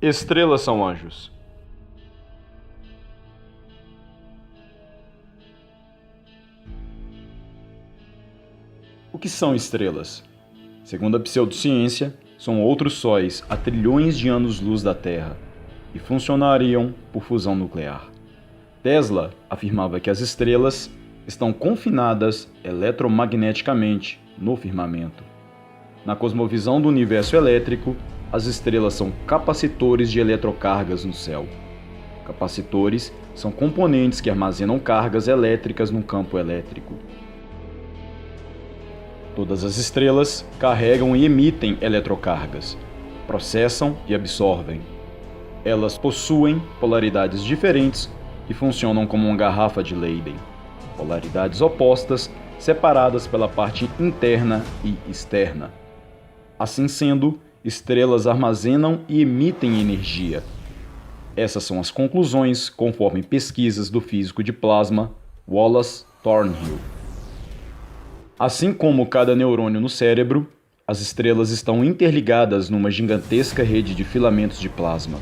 Estrelas são anjos. O que são estrelas? Segundo a pseudociência, são outros sóis a trilhões de anos-luz da Terra e funcionariam por fusão nuclear. Tesla afirmava que as estrelas estão confinadas eletromagneticamente no firmamento. Na cosmovisão do universo elétrico, as estrelas são capacitores de eletrocargas no céu. Capacitores são componentes que armazenam cargas elétricas no campo elétrico. Todas as estrelas carregam e emitem eletrocargas, processam e absorvem. Elas possuem polaridades diferentes e funcionam como uma garrafa de Leyden. Polaridades opostas, separadas pela parte interna e externa. Assim sendo, estrelas armazenam e emitem energia. Essas são as conclusões conforme pesquisas do físico de plasma Wallace Thornhill. Assim como cada neurônio no cérebro, as estrelas estão interligadas numa gigantesca rede de filamentos de plasma.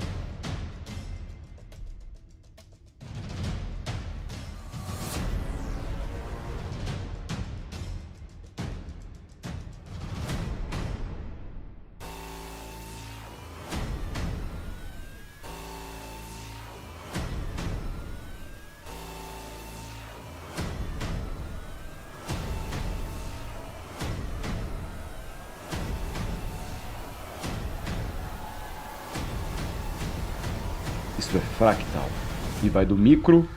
Isto é fractal, e vai do micro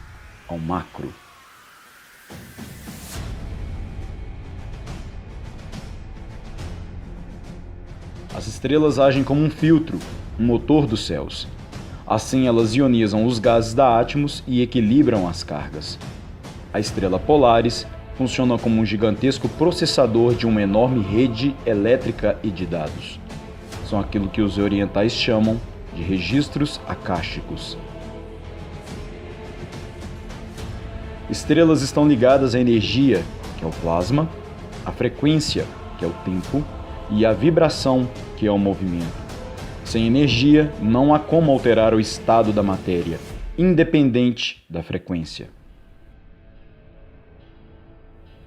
ao macro. As estrelas agem como um filtro, um motor dos céus. Assim, elas ionizam os gases da átomos e equilibram as cargas. A estrela Polaris funciona como um gigantesco processador de uma enorme rede elétrica e de dados. São aquilo que os orientais chamam de registros akáshicos. Estrelas estão ligadas à energia, que é o plasma, à frequência, que é o tempo, e à vibração, que é o movimento. Sem energia, não há como alterar o estado da matéria, independente da frequência.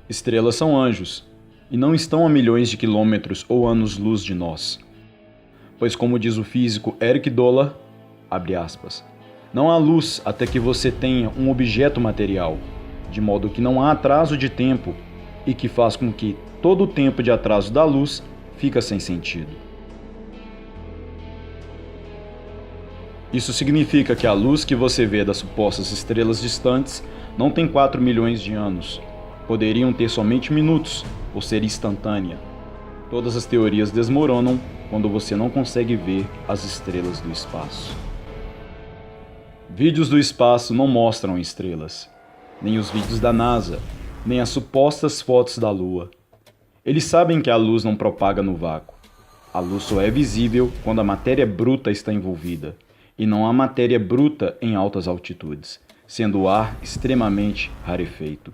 Estrelas são anjos, e não estão a milhões de quilômetros ou anos-luz de nós. Pois, como diz o físico Eric Doller, abre aspas, não há luz até que você tenha um objeto material, de modo que não há atraso de tempo e que faz com que todo o tempo de atraso da luz fica sem sentido. Isso significa que a luz que você vê das supostas estrelas distantes não tem 4 milhões de anos. Poderiam ter somente minutos, por ser instantânea. Todas as teorias desmoronam quando você não consegue ver as estrelas do espaço. Vídeos do espaço não mostram estrelas, nem os vídeos da NASA, nem as supostas fotos da Lua. Eles sabem que a luz não propaga no vácuo. A luz só é visível quando a matéria bruta está envolvida, e não há matéria bruta em altas altitudes, sendo o ar extremamente rarefeito.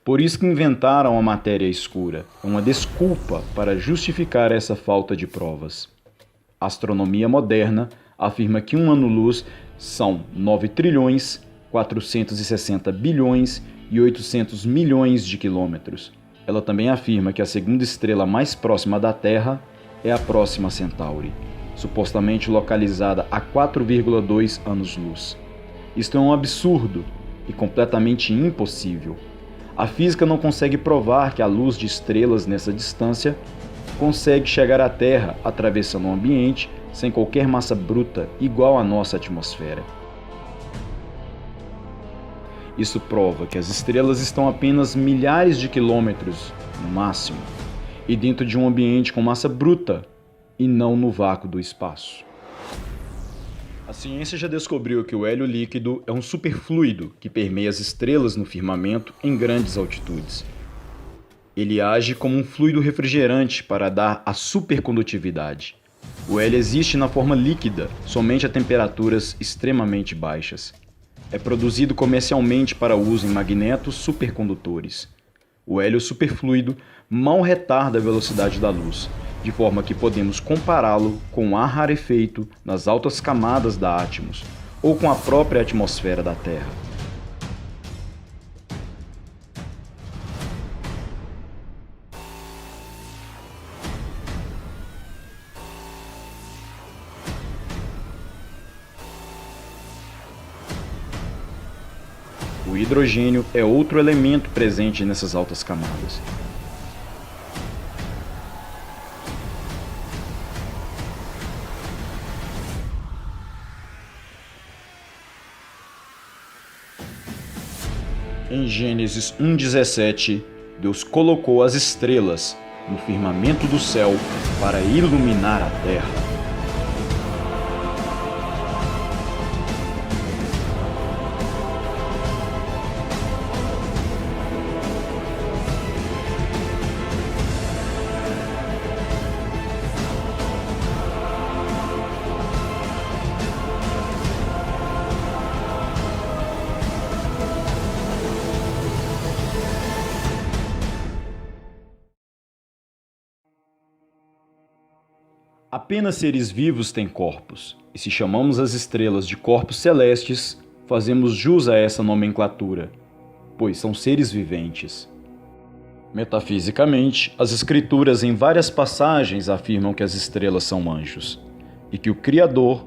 Por isso que inventaram a matéria escura, uma desculpa para justificar essa falta de provas. A astronomia moderna afirma que um ano-luz são 9 trilhões, 460 bilhões e 800 milhões de quilômetros. Ela também afirma que a segunda estrela mais próxima da Terra é a Próxima Centauri, supostamente localizada a 4,2 anos-luz. Isto é um absurdo e completamente impossível. A física não consegue provar que a luz de estrelas nessa distância consegue chegar à Terra atravessando um ambiente sem qualquer massa bruta igual à nossa atmosfera. Isso prova que as estrelas estão apenas milhares de quilômetros, no máximo, e dentro de um ambiente com massa bruta, e não no vácuo do espaço. A ciência já descobriu que o hélio líquido é um superfluido que permeia as estrelas no firmamento em grandes altitudes. Ele age como um fluido refrigerante para dar a supercondutividade. O hélio existe na forma líquida, somente a temperaturas extremamente baixas. É produzido comercialmente para uso em magnetos supercondutores. O hélio superfluido mal retarda a velocidade da luz de forma que podemos compará-lo com o ar rarefeito nas altas camadas da Átmos, ou com a própria atmosfera da Terra. O hidrogênio é outro elemento presente nessas altas camadas. Em Gênesis 1:17, Deus colocou as estrelas no firmamento do céu para iluminar a terra. Apenas seres vivos têm corpos, e se chamamos as estrelas de corpos celestes, fazemos jus a essa nomenclatura, pois são seres viventes. Metafisicamente, as Escrituras em várias passagens afirmam que as estrelas são anjos, e que o Criador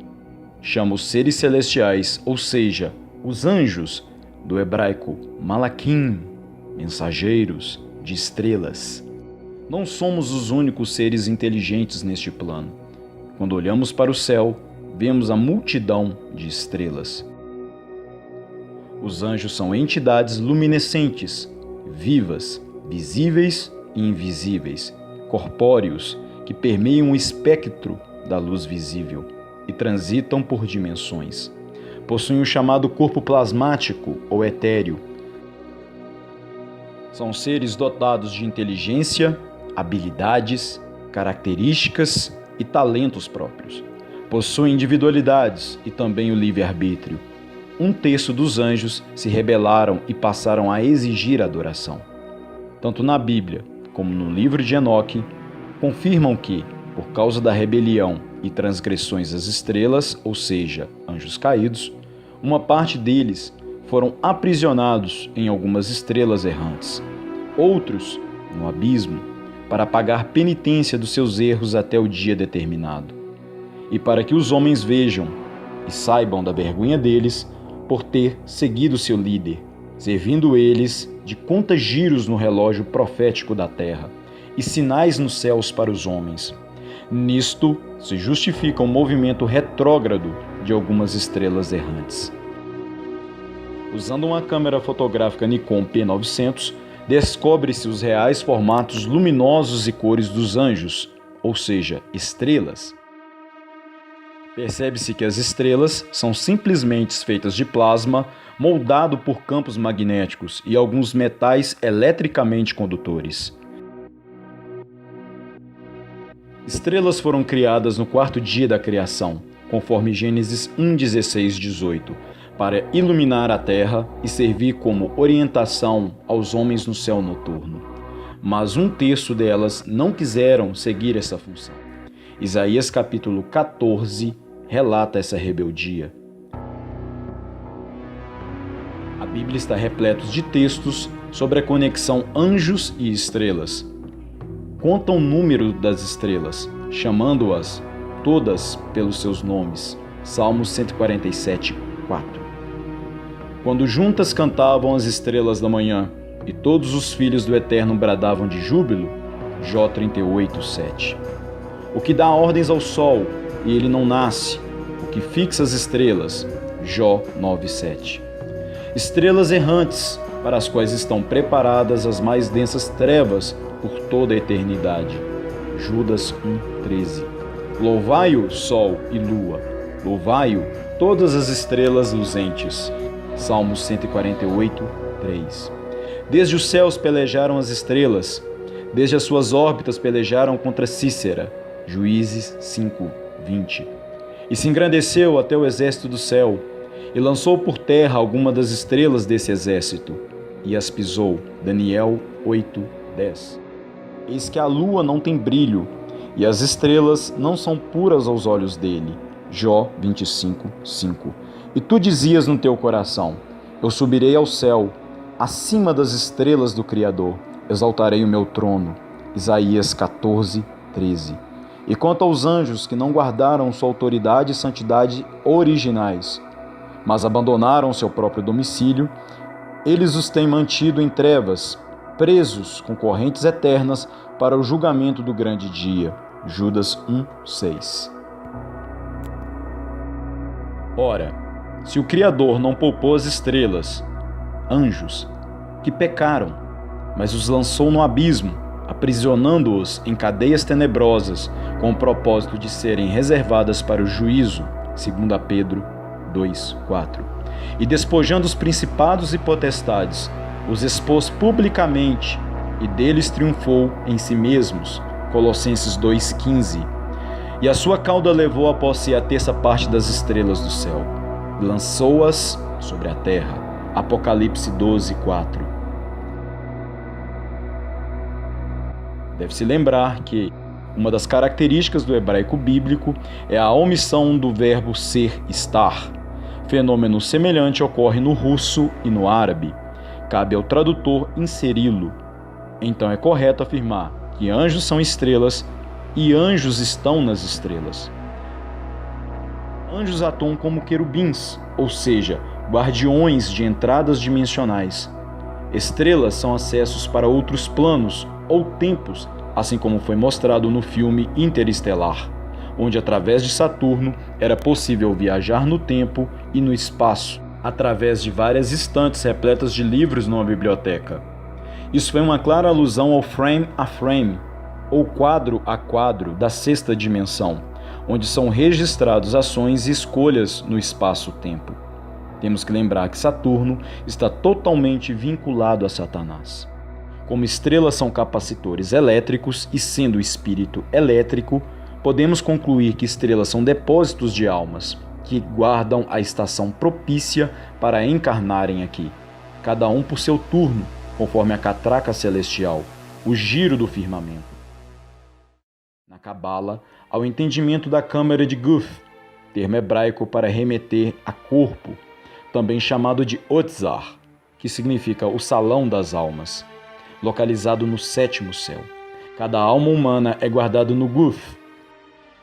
chama os seres celestiais, ou seja, os anjos, do hebraico malakim, mensageiros, de estrelas. Não somos os únicos seres inteligentes neste plano. Quando olhamos para o céu, vemos a multidão de estrelas. Os anjos são entidades luminescentes, vivas, visíveis e invisíveis, corpóreos, que permeiam o espectro da luz visível e transitam por dimensões. Possuem o chamado corpo plasmático ou etéreo. São seres dotados de inteligência, habilidades, características e talentos próprios. Possuem individualidades e também o livre-arbítrio. 1/3 dos anjos se rebelaram e passaram a exigir adoração. Tanto na Bíblia como no livro de Enoque, confirmam que, por causa da rebelião e transgressões das estrelas, ou seja, anjos caídos, uma parte deles foram aprisionados em algumas estrelas errantes. Outros, no abismo, para pagar penitência dos seus erros até o dia determinado, e para que os homens vejam e saibam da vergonha deles por ter seguido seu líder, servindo eles de contagiros no relógio profético da terra e sinais nos céus para os homens. Nisto se justifica o movimento retrógrado de algumas estrelas errantes. Usando uma câmera fotográfica Nikon P900, descobre-se os reais formatos luminosos e cores dos anjos, ou seja, estrelas. Percebe-se que as estrelas são simplesmente feitas de plasma moldado por campos magnéticos e alguns metais eletricamente condutores. Estrelas foram criadas no 4º dia da criação, conforme Gênesis 1:16-18, para iluminar a terra e servir como orientação aos homens no céu noturno. Mas 1/3 delas não quiseram seguir essa função. Isaías capítulo 14 relata essa rebeldia. A Bíblia está repleta de textos sobre a conexão anjos e estrelas. Conta o número das estrelas, chamando-as todas pelos seus nomes. Salmos 147:4. Quando juntas cantavam as estrelas da manhã, e todos os filhos do Eterno bradavam de júbilo, Jó 38:7. O que dá ordens ao sol, e ele não nasce, o que fixa as estrelas, Jó 9:7. Estrelas errantes, para as quais estão preparadas as mais densas trevas por toda a eternidade, Judas 1:13. Louvai-o, sol e lua, louvai-o, todas as estrelas luzentes, Salmos 148:3. Desde os céus pelejaram as estrelas, desde as suas órbitas pelejaram contra Cícera, Juízes 5:20. E se engrandeceu até o exército do céu, e lançou por terra alguma das estrelas desse exército, e as pisou, Daniel 8:10. Eis que a lua não tem brilho, e as estrelas não são puras aos olhos dele. Jó 25:5. E tu dizias no teu coração: eu subirei ao céu, acima das estrelas do Criador, exaltarei o meu trono. Isaías 14:13. E quanto aos anjos que não guardaram sua autoridade e santidade originais, mas abandonaram seu próprio domicílio, eles os têm mantido em trevas, presos com correntes eternas para o julgamento do grande dia. Judas 1:6. Ora, se o Criador não poupou as estrelas, anjos, que pecaram, mas os lançou no abismo, aprisionando-os em cadeias tenebrosas, com o propósito de serem reservadas para o juízo, 2 Pedro 2:4. E despojando os principados e potestades, os expôs publicamente, e deles triunfou em si mesmos, Colossenses 2:15. E a sua cauda levou após si a terça parte das estrelas do céu, e lançou-as sobre a terra, Apocalipse 12:4. Deve-se lembrar que uma das características do hebraico bíblico é a omissão do verbo ser, estar. Fenômeno semelhante ocorre no russo e no árabe. Cabe ao tradutor inseri-lo. Então é correto afirmar que anjos são estrelas e anjos estão nas estrelas. Anjos atuam como querubins, ou seja, guardiões de entradas dimensionais. Estrelas são acessos para outros planos ou tempos, assim como foi mostrado no filme Interestelar, onde através de Saturno era possível viajar no tempo e no espaço, através de várias estantes repletas de livros numa biblioteca. Isso foi uma clara alusão ao frame a frame, ou quadro a quadro da sexta dimensão, onde são registrados ações e escolhas no espaço-tempo. Temos que lembrar que Saturno está totalmente vinculado a Satanás. Como estrelas são capacitores elétricos e sendo o espírito elétrico, podemos concluir que estrelas são depósitos de almas, que guardam a estação propícia para encarnarem aqui, cada um por seu turno, conforme a catraca celestial, o giro do firmamento. Na Cabala, ao entendimento da câmara de Guth, termo hebraico para remeter a corpo, também chamado de Otzar, que significa o salão das almas, localizado no sétimo céu. Cada alma humana é guardada no Guth.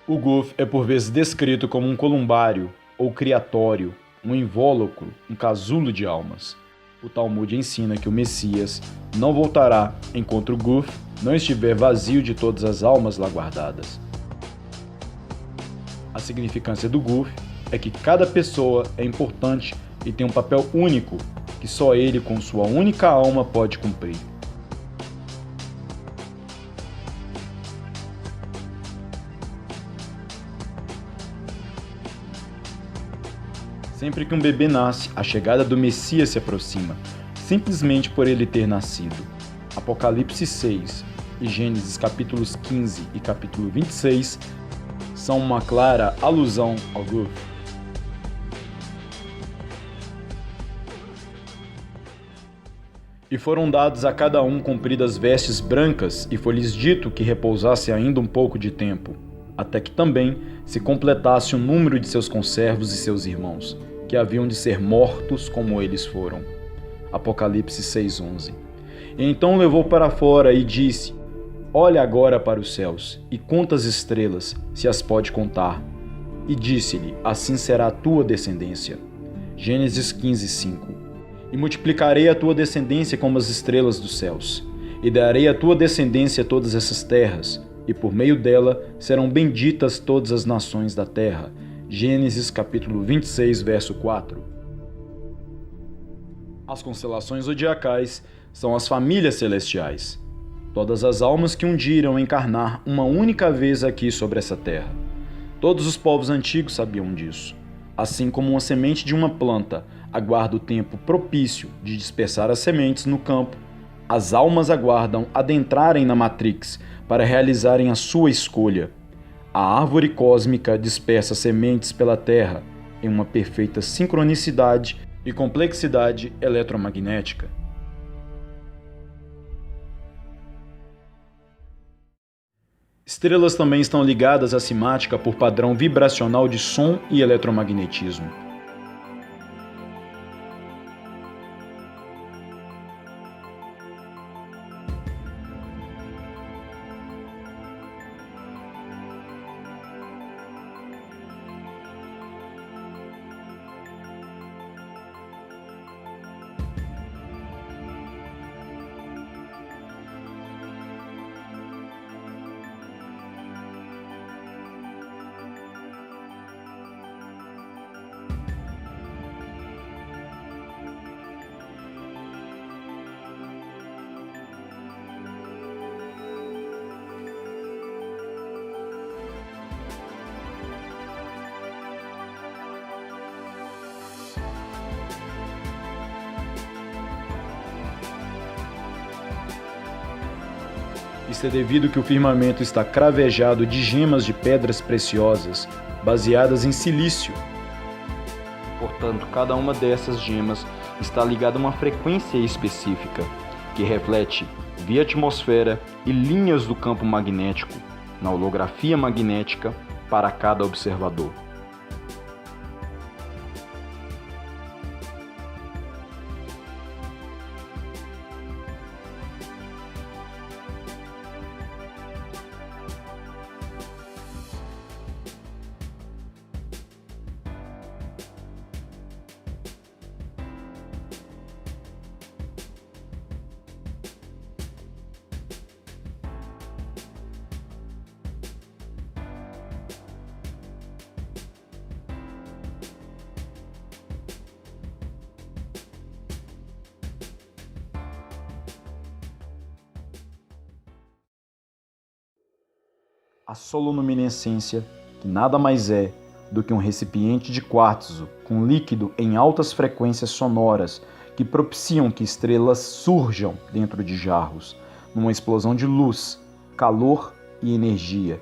O Guth é por vezes descrito como um columbário ou criatório, um invólucro, um casulo de almas. O Talmud ensina que o Messias não voltará enquanto o Guth não estiver vazio de todas as almas lá guardadas. A significância do Guth é que cada pessoa é importante e tem um papel único que só ele com sua única alma pode cumprir. Sempre que um bebê nasce, a chegada do Messias se aproxima, simplesmente por ele ter nascido. Apocalipse 6 e Gênesis capítulos 15 e capítulo 26 são uma clara alusão ao Guth. E foram dados a cada um compridas vestes brancas, e foi-lhes dito que repousasse ainda um pouco de tempo, até que também se completasse o número de seus conservos e seus irmãos, que haviam de ser mortos como eles foram. Apocalipse 6:11. E então levou para fora e disse: olha agora para os céus, e conta as estrelas, se as pode contar. E disse-lhe: assim será a tua descendência. Gênesis 15:5. E multiplicarei a tua descendência como as estrelas dos céus, e darei à tua descendência todas essas terras, e por meio dela serão benditas todas as nações da terra. Gênesis capítulo 26, verso 4. As constelações zodiacais são as famílias celestiais, todas as almas que um dia irão encarnar uma única vez aqui sobre essa terra. Todos os povos antigos sabiam disso. Assim como uma semente de uma planta aguarda o tempo propício de dispersar as sementes no campo, as almas aguardam adentrarem na Matrix para realizarem a sua escolha. A árvore cósmica dispersa sementes pela Terra em uma perfeita sincronicidade e complexidade eletromagnética. Estrelas também estão ligadas à simática por padrão vibracional de som e eletromagnetismo. Isso é devido que o firmamento está cravejado de gemas de pedras preciosas, baseadas em silício. Portanto, cada uma dessas gemas está ligada a uma frequência específica, que reflete via atmosfera e linhas do campo magnético, na holografia magnética, para cada observador. A soluminescência, que nada mais é do que um recipiente de quartzo com líquido em altas frequências sonoras que propiciam que estrelas surjam dentro de jarros, numa explosão de luz, calor e energia.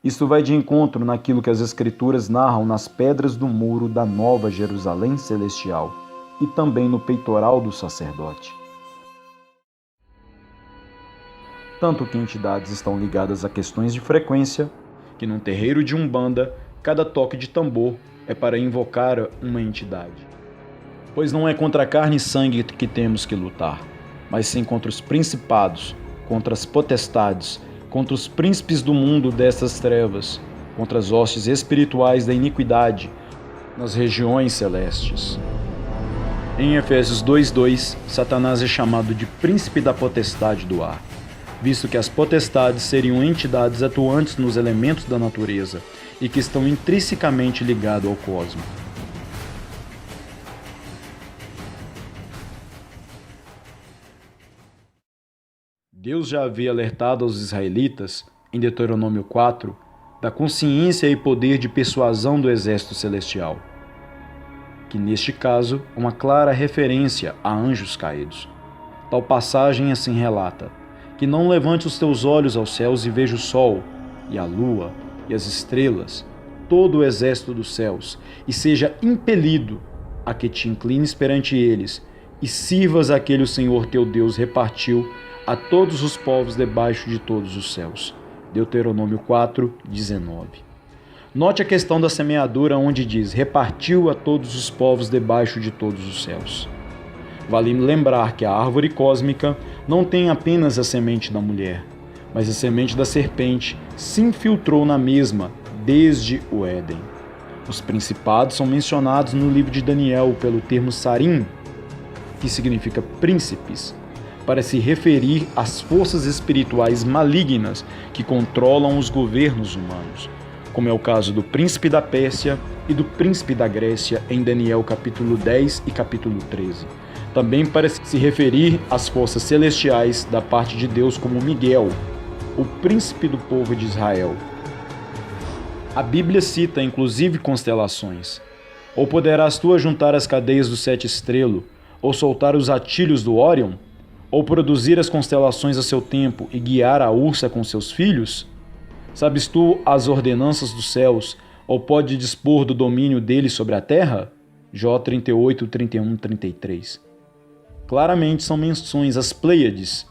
Isto vai de encontro naquilo que as Escrituras narram nas pedras do muro da Nova Jerusalém Celestial e também no peitoral do sacerdote. Tanto que entidades estão ligadas a questões de frequência, que num terreiro de Umbanda, cada toque de tambor é para invocar uma entidade. Pois não é contra a carne e sangue que temos que lutar, mas sim contra os principados, contra as potestades, contra os príncipes do mundo destas trevas, contra as hostes espirituais da iniquidade nas regiões celestes. Em Efésios 2:2, Satanás é chamado de príncipe da potestade do ar, visto que as potestades seriam entidades atuantes nos elementos da natureza e que estão intrinsecamente ligadas ao cosmos. Deus já havia alertado aos israelitas, em Deuteronômio 4, da consciência e poder de persuasão do exército celestial, que neste caso é uma clara referência a anjos caídos. Tal passagem assim relata: que não levante os teus olhos aos céus e veja o sol, e a lua, e as estrelas, todo o exército dos céus, e seja impelido a que te inclines perante eles, e sirvas aquele o Senhor teu Deus repartiu a todos os povos debaixo de todos os céus. Deuteronômio 4:19. Note a questão da semeadura, onde diz: repartiu a todos os povos debaixo de todos os céus. Vale lembrar que a árvore cósmica não tem apenas a semente da mulher, mas a semente da serpente se infiltrou na mesma desde o Éden. Os principados são mencionados no livro de Daniel pelo termo sarim, que significa príncipes, para se referir às forças espirituais malignas que controlam os governos humanos, como é o caso do príncipe da Pérsia e do príncipe da Grécia em Daniel capítulo 10 e capítulo 13. Também para se referir às forças celestiais da parte de Deus como Miguel, o príncipe do povo de Israel. A Bíblia cita inclusive constelações. Ou poderás tu ajuntar as cadeias do 7 estrelo, ou soltar os atilhos do Órion, ou produzir as constelações a seu tempo e guiar a Ursa com seus filhos? Sabes tu as ordenanças dos céus, ou pode dispor do domínio dele sobre a terra? Jó 38, 31, 33. Claramente são menções às Pleiades,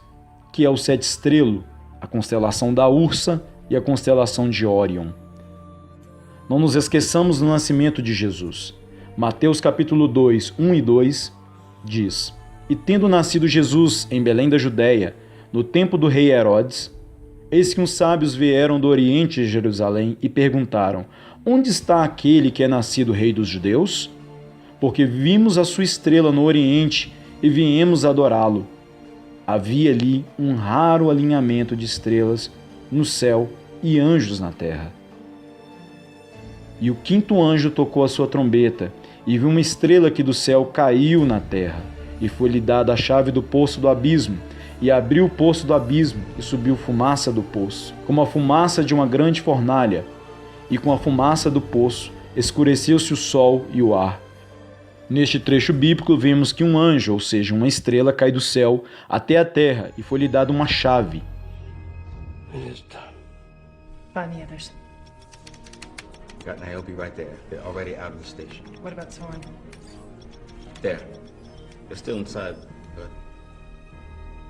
que é o sete estrelo, a constelação da Ursa e a constelação de Órion. Não nos esqueçamos do nascimento de Jesus. Mateus capítulo 2, 1 e 2 diz: E tendo nascido Jesus em Belém da Judéia, no tempo do rei Herodes, eis que uns sábios vieram do Oriente de Jerusalém e perguntaram: Onde está aquele que é nascido rei dos judeus? Porque vimos a sua estrela no Oriente e viemos adorá-lo. Havia ali um raro alinhamento de estrelas no céu e anjos na terra. E o quinto anjo tocou a sua trombeta, e viu uma estrela que do céu caiu na terra, e foi-lhe dada a chave do poço do abismo, e abriu o poço do abismo, e subiu fumaça do poço, como a fumaça de uma grande fornalha, e com a fumaça do poço escureceu-se o sol e o ar. Neste trecho bíblico vemos que um anjo, ou seja, uma estrela, cai do céu até a terra, e foi-lhe dada uma chave. Find the others. Got Niobe right there. They're already out of the station. What about Soren? There. They're still inside, but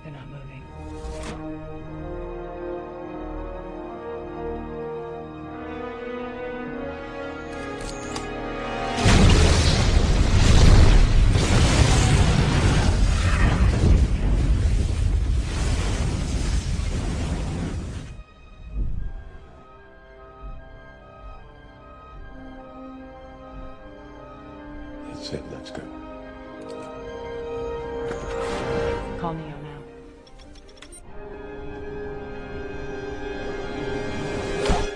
They're not moving. That's it, let's go. Call Neo now.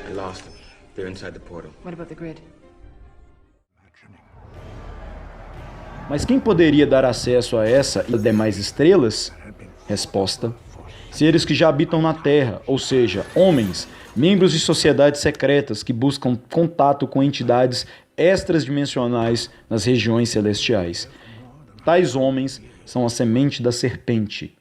I lost them. They're inside the portal. What about the grid? Mas quem poderia dar acesso a essa e demais estrelas? Resposta: seres que já habitam na Terra, ou seja, homens, membros de sociedades secretas que buscam contato com entidades extradimensionais nas regiões celestiais. Tais homens são a semente da serpente.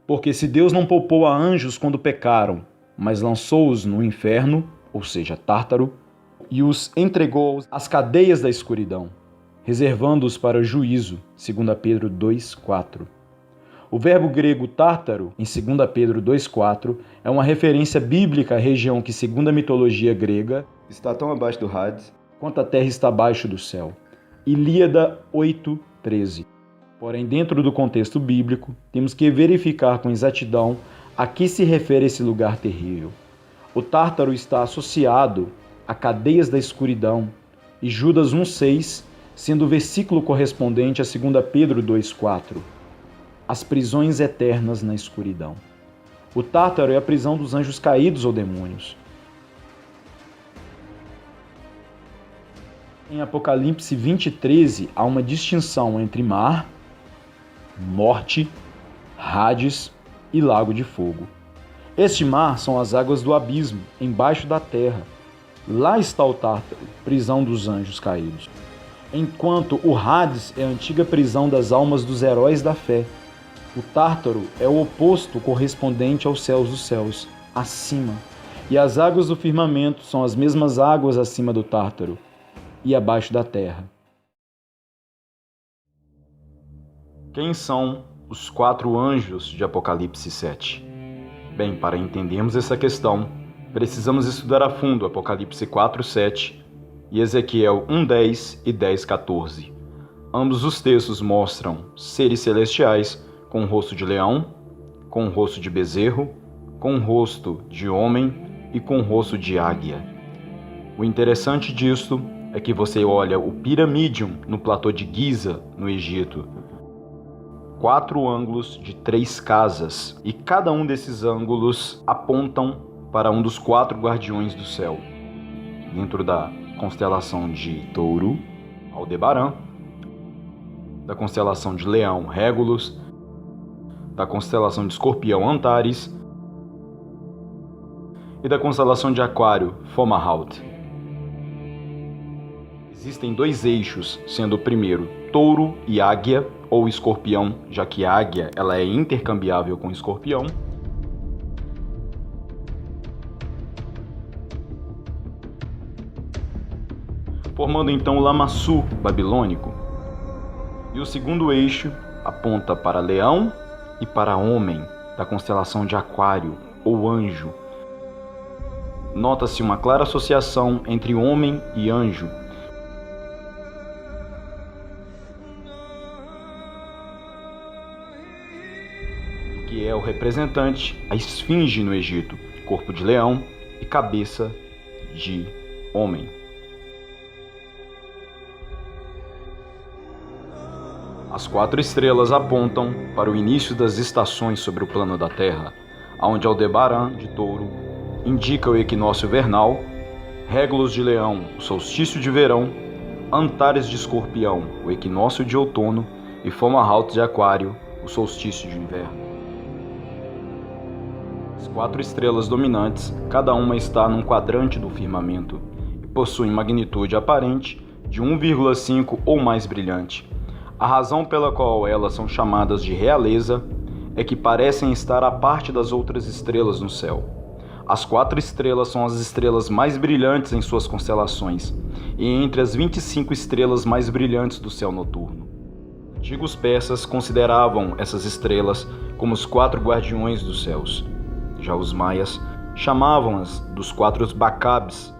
Porque se Deus não poupou a anjos quando pecaram, mas lançou-os no inferno, ou seja, Tártaro, e os entregou às cadeias da escuridão, reservando-os para o juízo, 2 Pedro 2,4. O verbo grego tártaro, em 2 Pedro 2,4, é uma referência bíblica à região que, segundo a mitologia grega, está tão abaixo do Hades quanto a terra está abaixo do céu. Ilíada 8,13. Porém, dentro do contexto bíblico, temos que verificar com exatidão a que se refere esse lugar terrível. O Tártaro está associado a cadeias da escuridão, e Judas 1,6, sendo o versículo correspondente a 2 Pedro 2,4. As prisões eternas na escuridão. O Tártaro é a prisão dos anjos caídos ou demônios. Em Apocalipse 20:13, há uma distinção entre mar, morte, Hades e lago de fogo. Este mar são as águas do abismo, embaixo da terra. Lá está o Tártaro, prisão dos anjos caídos. Enquanto o Hades é a antiga prisão das almas dos heróis da fé, o Tártaro é o oposto correspondente aos céus dos céus, acima. E as águas do firmamento são as mesmas águas acima do Tártaro e abaixo da terra. Quem são os 4 anjos de Apocalipse 7? Bem, para entendermos essa questão, precisamos estudar a fundo Apocalipse 4:7 e Ezequiel 1:10 e 10:14. Ambos os textos mostram seres celestiais com o rosto de leão, com o rosto de bezerro, com o rosto de homem e com o rosto de águia. O interessante disto é que você olha o Piramidium no platô de Giza, no Egito. 4 ângulos de 3 casas, e cada um desses ângulos apontam para um dos 4 guardiões do céu. Dentro da constelação de Touro, Aldebaran, da constelação de Leão, Régulus, da constelação de Escorpião, Antares, e da constelação de Aquário, Fomalhaut. Existem 2 eixos, sendo o primeiro Touro e Águia, ou Escorpião, já que a Águia ela é intercambiável com Escorpião. Formando então o Lamassu babilônico. E o segundo eixo aponta para Leão e para Homem, da constelação de Aquário, ou Anjo. Nota-se uma clara associação entre homem e anjo. Que é o representante, a esfinge no Egito, corpo de leão e cabeça de homem. As 4 estrelas apontam para o início das estações sobre o plano da Terra, onde Aldebaran, de Touro, indica o equinócio vernal, Regulus de Leão, o solstício de verão, Antares de Escorpião, o equinócio de outono, e Fomalhaut de Aquário, o solstício de inverno. As 4 estrelas dominantes, cada uma está num quadrante do firmamento e possuem magnitude aparente de 1,5 ou mais brilhante. A razão pela qual elas são chamadas de realeza é que parecem estar à parte das outras estrelas no céu. As 4 estrelas são as estrelas mais brilhantes em suas constelações e entre as 25 estrelas mais brilhantes do céu noturno. Antigos persas consideravam essas estrelas como os 4 guardiões dos céus. Já os maias chamavam-as dos 4 bacabes,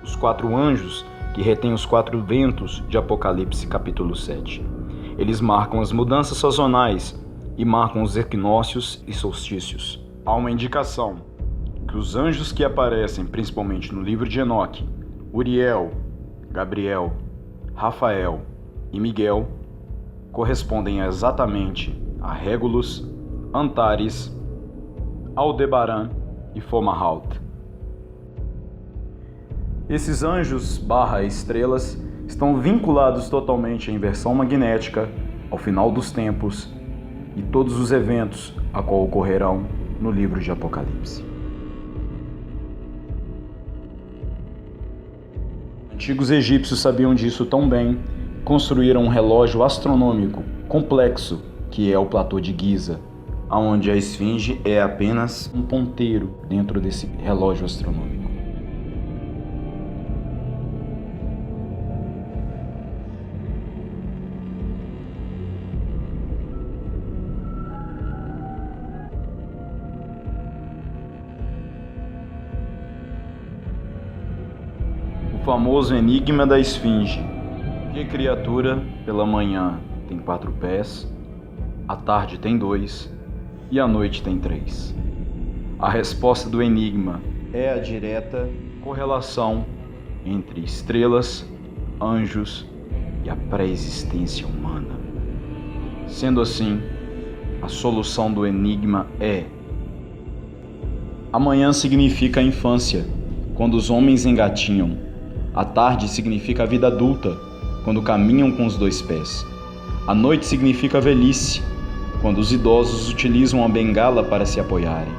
os 4 anjos que retém os 4 ventos de Apocalipse capítulo 7. Eles marcam as mudanças sazonais e marcam os equinócios e solstícios. Há uma indicação que os anjos que aparecem principalmente no livro de Enoque, Uriel, Gabriel, Rafael e Miguel, correspondem exatamente a Regulus, Antares, Aldebaran e Fomalhaut. Esses anjos / estrelas estão vinculados totalmente à inversão magnética, ao final dos tempos e todos os eventos a qual ocorrerão no livro de Apocalipse. Antigos egípcios sabiam disso tão bem, construíram um relógio astronômico complexo que é o platô de Giza, onde a esfinge é apenas um ponteiro dentro desse relógio astronômico. O famoso enigma da esfinge. Que criatura pela manhã tem 4 pés, à tarde tem 2 e à noite tem 3? A resposta do enigma é a direta correlação entre estrelas, anjos e a pré-existência humana. Sendo assim, a solução do enigma é: amanhã significa a infância, quando os homens engatinham. A tarde significa a vida adulta, quando caminham com os 2 pés. A noite significa a velhice, quando os idosos utilizam a bengala para se apoiarem.